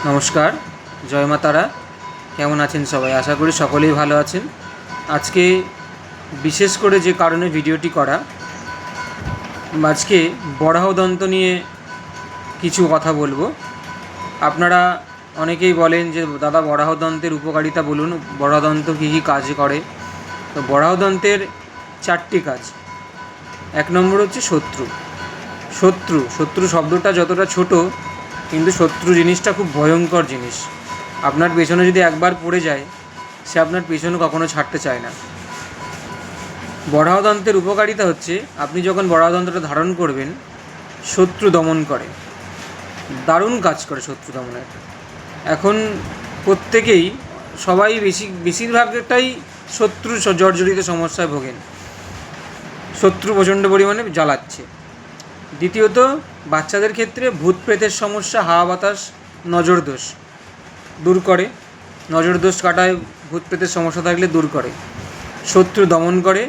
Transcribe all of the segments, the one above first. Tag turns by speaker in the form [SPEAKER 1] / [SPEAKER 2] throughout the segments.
[SPEAKER 1] নমস্কার, জয় মা তারা। কেমন আছেন সবাই? আশা করি সকলেই ভালো আছেন। আজকে বিশেষ করে যে কারণে ভিডিওটি করা, আজকে বরাহদন্ত নিয়ে কিছু কথা বলবো। আপনারা অনেকেই বলেন যে দাদা বরাহদন্তের উপকারিতা বলুন, বরাহদন্ত কী কী কাজ করে। তো বরাহদন্তের 4টি কাজ। 1 নম্বর হচ্ছে শত্রু। শত্রু শব্দটা যতটা ছোট, কিন্তু শত্রু জিনিসটা খুব ভয়ঙ্কর জিনিস। আপনার পেছনে যদি একবার পড়ে যায়, সে আপনার পেছনে কখনো ছাড়তে চায় না। বরাহদন্তের উপকারিতা হচ্ছে, আপনি যখন বরাহদন্তটা ধারণ করবেন, শত্রু দমন করে, দারুণ কাজ করে শত্রু দমনের। এখন প্রত্যেকেই সবাই বেশিরভাগটাই শত্রু জর্জরিত সমস্যায় ভোগেন। শত্রু প্রচণ্ড পরিমাণে জ্বালাচ্ছে। দ্বিতীয়ত, বাচ্চাদের ক্ষেত্রে ভূত প্রেতের সমস্যা, হাওয়া বাতাস, নজর দোষ দূর করে। নজর দোষ কাটায়, ভূত প্রেতের সমস্যা থাকলে দূর করে, শত্রু দমন করে,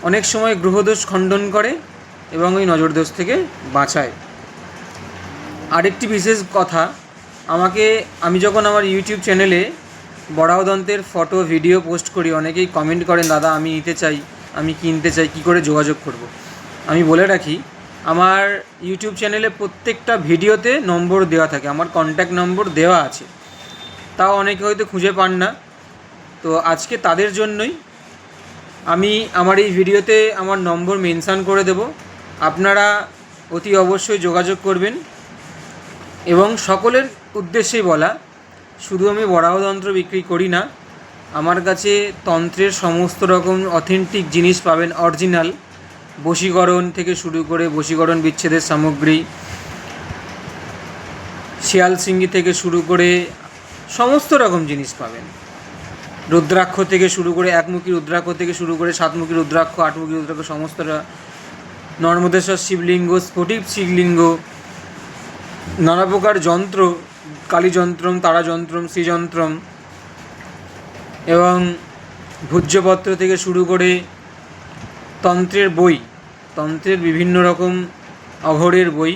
[SPEAKER 1] অনেক সময় গ্রহদোষ খণ্ডন করে এবং ওই নজর দোষ থেকে বাঁচায়। আরেকটি বিশেষ কথা, আমি যখন আমার ইউটিউব চ্যানেলে বরাহদন্তের ফটো ভিডিও পোস্ট করি, অনেকেই কমেন্ট করেন, দাদা আমি নিতে চাই, আমি কিনতে চাই, কী করে যোগাযোগ করব। আমি বলে রাখি, আমার ইউটিউব চ্যানেলে প্রত্যেকটা ভিডিওতে নম্বর দেওয়া থাকে, আমার কন্ট্যাক্ট নম্বর দেওয়া আছে। তাও অনেকে হয়তো খুঁজে পান না। তো আজকে তাদের জন্যই আমি আমার এই ভিডিওতে আমার নম্বর মেনশান করে দেব। আপনারা অতি অবশ্যই যোগাযোগ করবেন। এবং সকলের উদ্দেশ্যেই বলা, শুধু আমি বরাহতন্ত্র বিক্রি করি না, আমার কাছে তন্ত্রের সমস্ত রকম অথেন্টিক জিনিস পাবেন, অরিজিনাল। বশীকরণ থেকে শুরু করে বশীকরণ বিচ্ছেদের সামগ্রী, শিয়াল সিঙ্গি থেকে শুরু করে সমস্ত রকম জিনিস পাবেন। রুদ্রাক্ষ থেকে শুরু করে, একমুখী রুদ্রাক্ষ থেকে শুরু করে 7মুখী রুদ্রাক্ষ, 8মুখী রুদ্রাক্ষ, সমস্তটা, নর্মদেশ্বর শিবলিঙ্গ, স্ফটিক শিবলিঙ্গ, নানা প্রকার যন্ত্র, কালীযন্ত্রম, তারাযন্ত্রম, শ্রীযন্ত্রম, এবং ভূজ্যপত্র থেকে শুরু করে তন্ত্রের বই, তন্ত্রের বিভিন্ন রকম অঘোরের বই,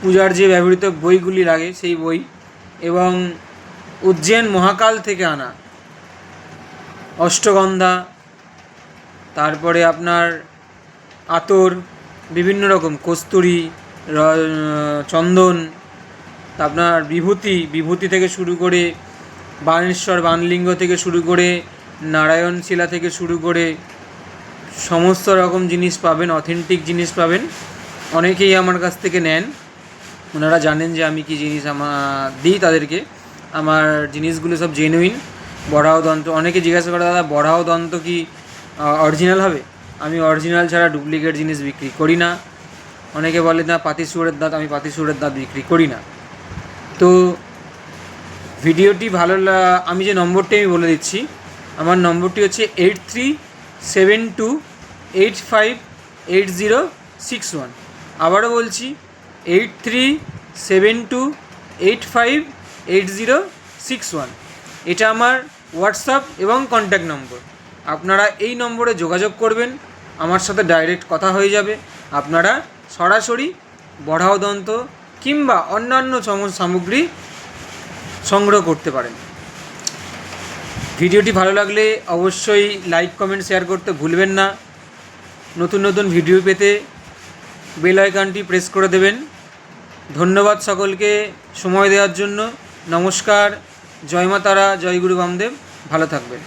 [SPEAKER 1] পূজার যে ব্যবহৃত বইগুলি লাগে সেই বই, এবং উজ্জয়ন মহাকাল থেকে আনা অষ্টগন্ধা, তারপরে আপনার আতর, বিভিন্ন রকম কস্তুরী, চন্দন, আপনার বিভূতি থেকে শুরু করে বানেশ্বর বানলিঙ্গ থেকে শুরু করে নারায়ণ শিলা থেকে শুরু করে সমস্ত রকম জিনিস পাবেন, অথেন্টিক জিনিস পাবেন। অনেকেই আমার কাছ থেকে নেন, ওনারা জানেন যে আমি কি জিনিস দিই তাদেরকে। আমার জিনিসগুলো সব জেনুইন। বরাহদন্ত, অনেকে জিজ্ঞাসা করে, দাদা বরাহদন্ত কি অরিজিনাল হবে? আমি অরিজিনাল ছাড়া ডুপ্লিকেট জিনিস বিক্রি করি না। অনেকে বলে না পাতিসুরের দাঁত, আমি পাতিসুরের দাঁত বিক্রি করি না। তো ভিডিওটি আমি যে নম্বরটি আমি বলে দিচ্ছি, আমার নম্বরটি হচ্ছে 8372858061। আবারও বলছি, 8372858061। এটা আমার হোয়াটসঅ্যাপ এবং কন্ট্যাক্ট নম্বর। আপনারা এই নম্বরে যোগাযোগ করবেন, আমার সাথে ডাইরেক্ট কথা হয়ে যাবে। আপনারা সরাসরি বরাহদন্ত কিংবা অন্যান্য সামগ্রী সংগ্রহ করতে পারেন। ভিডিওটি ভালো লাগলে অবশ্যই লাইক, কমেন্ট, শেয়ার করতে ভুলবেন না। নতুন নতুন ভিডিও পেতে বেল আইকনটি প্রেস করে দেবেন। ধন্যবাদ সকলকে সময় দেওয়ার জন্য। নমস্কার, জয় মা তারা, জয় গুরু বামদেব। ভালো থাকবেন।